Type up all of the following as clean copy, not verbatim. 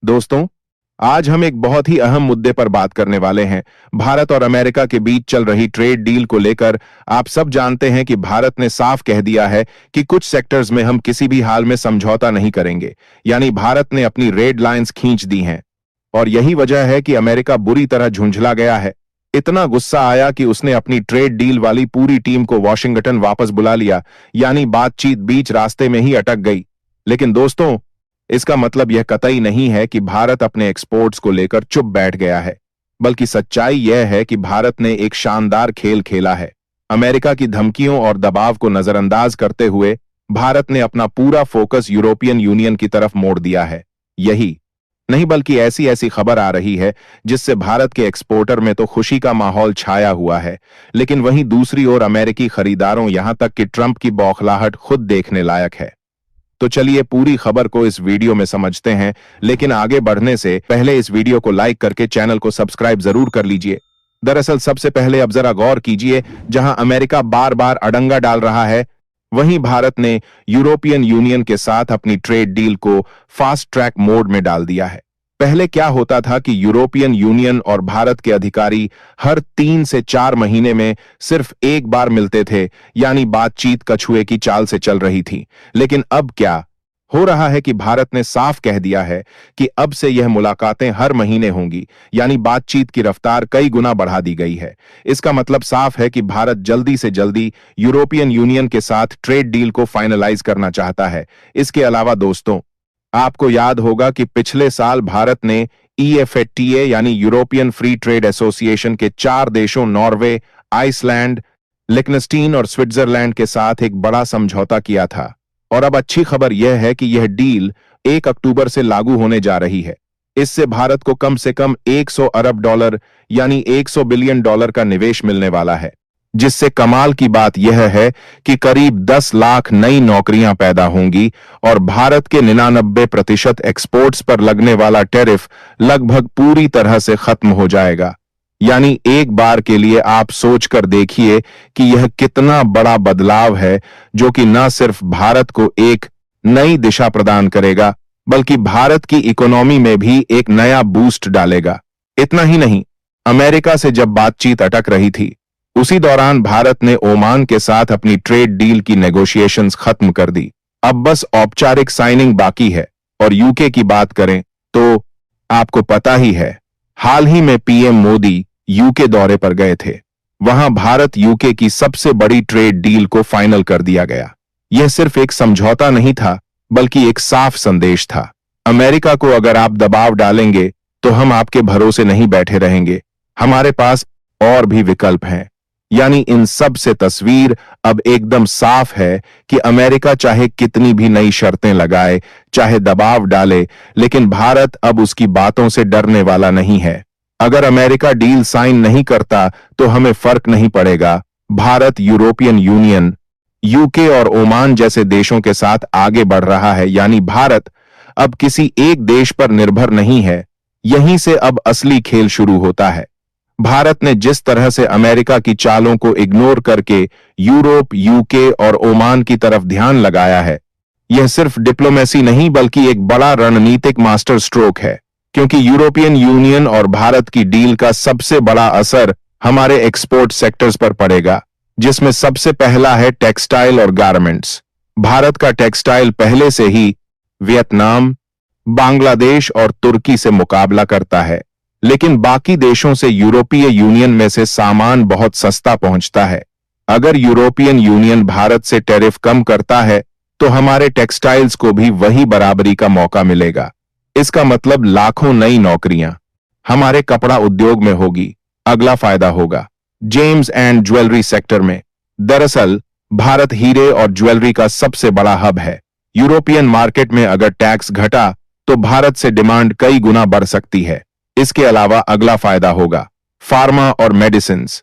दोस्तों, आज हम एक बहुत ही अहम मुद्दे पर बात करने वाले हैं। भारत और अमेरिका के बीच चल रही ट्रेड डील को लेकर आप सब जानते हैं कि भारत ने साफ कह दिया है कि कुछ सेक्टर्स में हम किसी भी हाल में समझौता नहीं करेंगे। यानी भारत ने अपनी रेड लाइंस खींच दी हैं और यही वजह है कि अमेरिका बुरी तरह झुंझला गया है। इतना गुस्सा आया कि उसने अपनी ट्रेड डील वाली पूरी टीम को वॉशिंगटन वापस बुला लिया। यानी बातचीत बीच रास्ते में ही अटक गई। लेकिन दोस्तों, इसका मतलब यह कतई नहीं है कि भारत अपने एक्सपोर्ट्स को लेकर चुप बैठ गया है, बल्कि सच्चाई यह है कि भारत ने एक शानदार खेल खेला है। अमेरिका की धमकियों और दबाव को नजरअंदाज करते हुए भारत ने अपना पूरा फोकस यूरोपियन यूनियन की तरफ मोड़ दिया है। यही नहीं बल्कि ऐसी ऐसी खबर आ रही है जिससे भारत के एक्सपोर्टर में तो खुशी का माहौल छाया हुआ है, लेकिन वहीं दूसरी ओर अमेरिकी खरीदारों यहां तक कि ट्रंप की बौखलाहट खुद देखने लायक है। तो चलिए पूरी खबर को इस वीडियो में समझते हैं, लेकिन आगे बढ़ने से पहले इस वीडियो को लाइक करके चैनल को सब्सक्राइब जरूर कर लीजिए। दरअसल सबसे पहले अब जरा गौर कीजिए, जहां अमेरिका बार बार अड़ंगा डाल रहा है, वहीं भारत ने यूरोपियन यूनियन के साथ अपनी ट्रेड डील को फास्ट ट्रैक मोड में डाल दिया है। पहले क्या होता था कि यूरोपियन यूनियन और भारत के अधिकारी हर 3 से 4 महीने में सिर्फ एक बार मिलते थे, यानी बातचीत कछुए की चाल से चल रही थी। लेकिन अब क्या हो रहा है कि भारत ने साफ कह दिया है कि अब से यह मुलाकातें हर महीने होंगी, यानी बातचीत की रफ्तार कई गुना बढ़ा दी गई है। इसका मतलब साफ है कि भारत जल्दी से जल्दी यूरोपियन यूनियन के साथ ट्रेड डील को फाइनलाइज करना चाहता है। इसके अलावा दोस्तों, आपको याद होगा कि पिछले साल भारत ने EFTA यानी यूरोपियन फ्री ट्रेड एसोसिएशन के 4 देशों नॉर्वे, आइसलैंड, लिक्नेस्टीन और स्विट्जरलैंड के साथ एक बड़ा समझौता किया था। और अब अच्छी खबर यह है कि यह डील 1 अक्टूबर से लागू होने जा रही है। इससे भारत को कम से कम 100 अरब डॉलर यानी 100 बिलियन डॉलर का निवेश मिलने वाला है, जिससे कमाल की बात यह है कि करीब 10 लाख नई नौकरियां पैदा होंगी और भारत के 99% एक्सपोर्ट्स पर लगने वाला टैरिफ लगभग पूरी तरह से खत्म हो जाएगा। यानी एक बार के लिए आप सोचकर देखिए कि यह कितना बड़ा बदलाव है, जो कि न सिर्फ भारत को एक नई दिशा प्रदान करेगा, बल्कि भारत की इकोनॉमी में भी एक नया बूस्ट डालेगा। इतना ही नहीं, अमेरिका से जब बातचीत अटक रही थी, उसी दौरान भारत ने ओमान के साथ अपनी ट्रेड डील की नेगोशिएशंस खत्म कर दी। अब बस औपचारिक साइनिंग बाकी है। और यूके की बात करें तो आपको पता ही है, हाल ही में पीएम मोदी यूके दौरे पर गए थे। वहां भारत यूके की सबसे बड़ी ट्रेड डील को फाइनल कर दिया गया। यह सिर्फ एक समझौता नहीं था, बल्कि एक साफ संदेश था। अमेरिका को अगर आप दबाव डालेंगे तो हम आपके भरोसे नहीं बैठे रहेंगे, हमारे पास और भी विकल्प हैं। यानी इन सब से तस्वीर अब एकदम साफ है कि अमेरिका चाहे कितनी भी नई शर्तें लगाए, चाहे दबाव डाले, लेकिन भारत अब उसकी बातों से डरने वाला नहीं है। अगर अमेरिका डील साइन नहीं करता तो हमें फर्क नहीं पड़ेगा। भारत यूरोपियन यूनियन, यूके और ओमान जैसे देशों के साथ आगे बढ़ रहा है। यानी भारत अब किसी एक देश पर निर्भर नहीं है। यहीं से अब असली खेल शुरू होता है। भारत ने जिस तरह से अमेरिका की चालों को इग्नोर करके यूरोप, यूके और ओमान की तरफ ध्यान लगाया है, यह सिर्फ डिप्लोमेसी नहीं बल्कि एक बड़ा रणनीतिक मास्टर स्ट्रोक है। क्योंकि यूरोपियन यूनियन और भारत की डील का सबसे बड़ा असर हमारे एक्सपोर्ट सेक्टर्स पर पड़ेगा, जिसमें सबसे पहला है टेक्सटाइल और गारमेंट्स। भारत का टेक्सटाइल पहले से ही वियतनाम, बांग्लादेश और तुर्की से मुकाबला करता है, लेकिन बाकी देशों से यूरोपीय यूनियन में से सामान बहुत सस्ता पहुंचता है। अगर यूरोपियन यूनियन भारत से टैरिफ कम करता है तो हमारे टेक्सटाइल्स को भी वही बराबरी का मौका मिलेगा। इसका मतलब लाखों नई नौकरियां हमारे कपड़ा उद्योग में होगी। अगला फायदा होगा जेम्स एंड ज्वेलरी सेक्टर में। दरअसल भारत हीरे और ज्वेलरी का सबसे बड़ा हब है। यूरोपियन मार्केट में अगर टैक्स घटा तो भारत से डिमांड कई गुना बढ़ सकती है। इसके अलावा अगला फायदा होगा फार्मा और मेडिसिन्स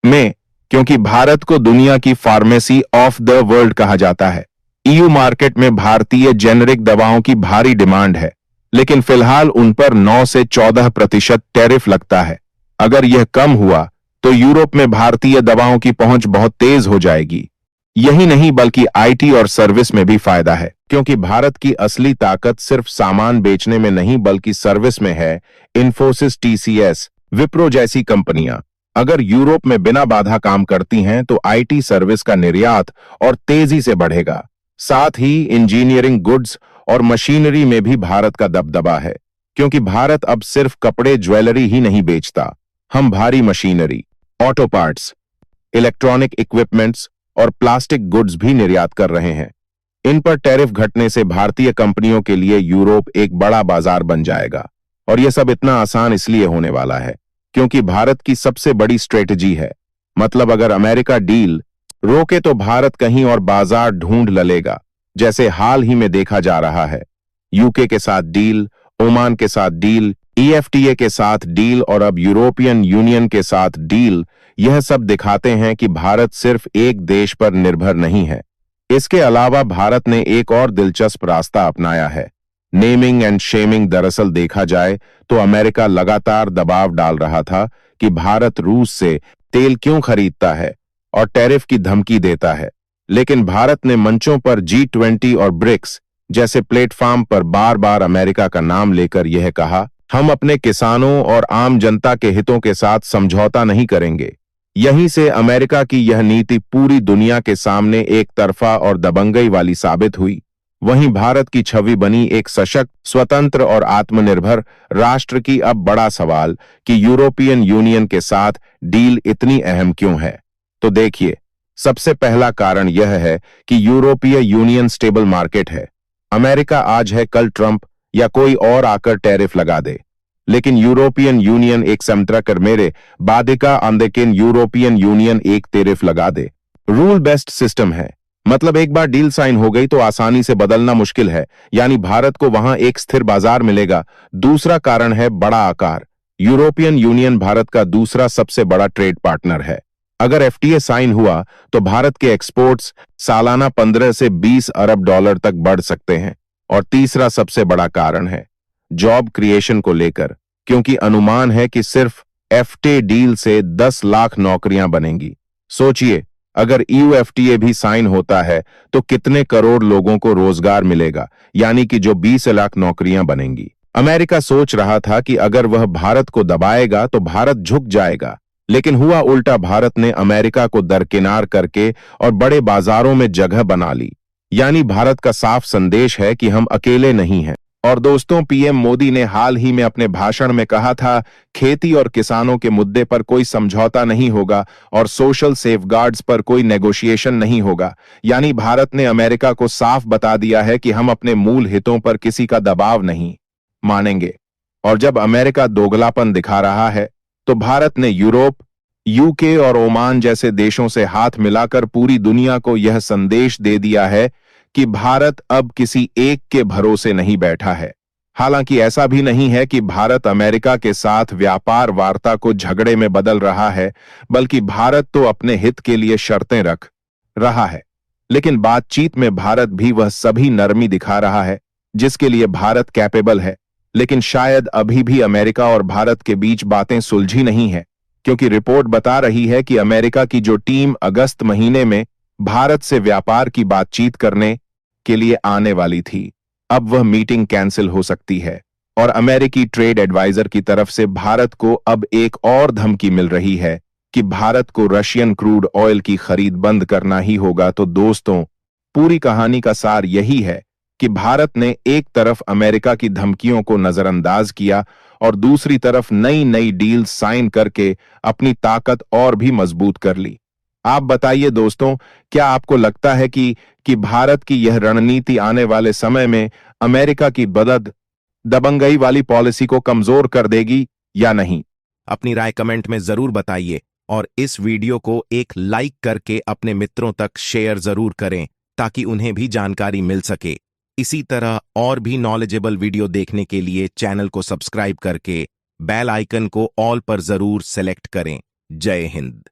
में, क्योंकि भारत को दुनिया की फार्मेसी ऑफ द वर्ल्ड कहा जाता है। EU मार्केट में भारतीय जेनेरिक दवाओं की भारी डिमांड है, लेकिन फिलहाल उन पर 9 से 14% टैरिफ लगता है। अगर यह कम हुआ तो यूरोप में भारतीय दवाओं की पहुंच बहुत तेज हो जाएगी। यही नहीं बल्कि आईटी और सर्विस में भी फायदा है, क्योंकि भारत की असली ताकत सिर्फ सामान बेचने में नहीं बल्कि सर्विस में है। इन्फोसिस, टीसीएस, विप्रो जैसी कंपनियां अगर यूरोप में बिना बाधा काम करती हैं तो आईटी सर्विस का निर्यात और तेजी से बढ़ेगा। साथ ही इंजीनियरिंग गुड्स और मशीनरी में भी भारत का दबदबा है, क्योंकि भारत अब सिर्फ कपड़े ज्वेलरी ही नहीं बेचता। हम भारी machinery, auto parts, electronic equipments और प्लास्टिक गुड्स भी निर्यात कर रहे हैं। इन पर टैरिफ घटने से भारतीय कंपनियों के लिए यूरोप एक बड़ा बाजार बन जाएगा। और यह सब इतना आसान इसलिए होने वाला है क्योंकि भारत की सबसे बड़ी स्ट्रेटजी है। मतलब अगर अमेरिका डील रोके तो भारत कहीं और बाजार ढूंढ ललेगा, जैसे हाल ही में देखा जा रहा है। यूके के साथ डील, ओमान के साथ डील, ईएफटीए के साथ डील और अब यूरोपियन यूनियन के साथ डील। यह सब दिखाते हैं कि भारत सिर्फ एक देश पर निर्भर नहीं है। इसके अलावा भारत ने एक और दिलचस्प रास्ता अपनाया है, नेमिंग एंड शेमिंग। दरअसल देखा जाए तो अमेरिका लगातार दबाव डाल रहा था कि भारत रूस से तेल क्यों खरीदता है और टैरिफ की धमकी देता है। लेकिन भारत ने मंचों पर G20 और ब्रिक्स जैसे प्लेटफॉर्म पर बार बार अमेरिका का नाम लेकर यह कहा, हम अपने किसानों और आम जनता के हितों के साथ समझौता नहीं करेंगे। यहीं से अमेरिका की यह नीति पूरी दुनिया के सामने एक तरफा और दबंगई वाली साबित हुई। वहीं भारत की छवि बनी एक सशक्त, स्वतंत्र और आत्मनिर्भर राष्ट्र की। अब बड़ा सवाल कि यूरोपियन यूनियन के साथ डील इतनी अहम क्यों है? तो देखिए, सबसे पहला कारण यह है कि यूरोपीय यूनियन स्टेबल मार्केट है। अमेरिका आज है, कल ट्रंप या कोई और आकर टैरिफ लगा दे, लेकिन यूरोपियन यूनियन एक समतरा कर मेरे बाधिका अंदेकिन यूरोपियन यूनियन एक टैरिफ लगा दे। रूल बेस्ड सिस्टम है, मतलब एक बार डील साइन हो गई तो आसानी से बदलना मुश्किल है, यानी भारत को वहां एक स्थिर बाजार मिलेगा। दूसरा कारण है बड़ा आकार। यूरोपियन यूनियन भारत का दूसरा सबसे बड़ा ट्रेड पार्टनर है। अगर एफटीए साइन हुआ तो भारत के एक्सपोर्ट्स सालाना 15 से 20 अरब डॉलर तक बढ़ सकते हैं। और तीसरा सबसे बड़ा कारण है जॉब क्रिएशन को लेकर, क्योंकि अनुमान है कि सिर्फ एफटीए डील से 10 लाख नौकरियां बनेंगी। सोचिए, अगर ईयूएफटीए भी साइन होता है तो कितने करोड़ लोगों को रोजगार मिलेगा, यानी कि जो 20 लाख नौकरियां बनेंगी। अमेरिका सोच रहा था कि अगर वह भारत को दबाएगा तो भारत झुक जाएगा, लेकिन हुआ उल्टा। भारत ने अमेरिका को दरकिनार करके और बड़े बाजारों में जगह बना ली। यानी भारत का साफ संदेश है कि हम अकेले नहीं हैं। और दोस्तों, पीएम मोदी ने हाल ही में अपने भाषण में कहा था, खेती और किसानों के मुद्दे पर कोई समझौता नहीं होगा और सोशल सेफगार्ड्स पर कोई नेगोशिएशन नहीं होगा। यानी भारत ने अमेरिका को साफ बता दिया है कि हम अपने मूल हितों पर किसी का दबाव नहीं मानेंगे। और जब अमेरिका दोगलापन दिखा रहा है तो भारत ने यूरोप, यूके और ओमान जैसे देशों से हाथ मिलाकर पूरी दुनिया को यह संदेश दे दिया है कि भारत अब किसी एक के भरोसे नहीं बैठा है। हालांकि ऐसा भी नहीं है कि भारत अमेरिका के साथ व्यापार वार्ता को झगड़े में बदल रहा है, बल्कि भारत तो अपने हित के लिए शर्तें रख रहा है। लेकिन बातचीत में भारत भी वह सभी नरमी दिखा रहा है जिसके लिए भारत कैपेबल है। लेकिन शायद अभी भी अमेरिका और भारत के बीच बातें सुलझी नहीं है, क्योंकि रिपोर्ट बता रही है कि अमेरिका की जो टीम अगस्त महीने में भारत से व्यापार की बातचीत करने के लिए आने वाली थी, अब वह मीटिंग कैंसिल हो सकती है। और अमेरिकी ट्रेड एडवाइजर की तरफ से भारत को अब एक और धमकी मिल रही है कि भारत को रशियन क्रूड ऑयल की खरीद बंद करना ही होगा। तो दोस्तों, पूरी कहानी का सार यही है कि भारत ने एक तरफ अमेरिका की धमकियों को नजरअंदाज किया और दूसरी तरफ नई नई डील साइन करके अपनी ताकत और भी मजबूत कर ली। आप बताइए दोस्तों, क्या आपको लगता है कि भारत की यह रणनीति आने वाले समय में अमेरिका की दबंगई वाली पॉलिसी को कमजोर कर देगी या नहीं? अपनी राय कमेंट में जरूर बताइए और इस वीडियो को एक लाइक करके अपने मित्रों तक शेयर जरूर करें ताकि उन्हें भी जानकारी मिल सके। इसी तरह और भी नॉलेजेबल वीडियो देखने के लिए चैनल को सब्सक्राइब करके बेल आइकन को ऑल पर जरूर सेलेक्ट करें। जय हिंद।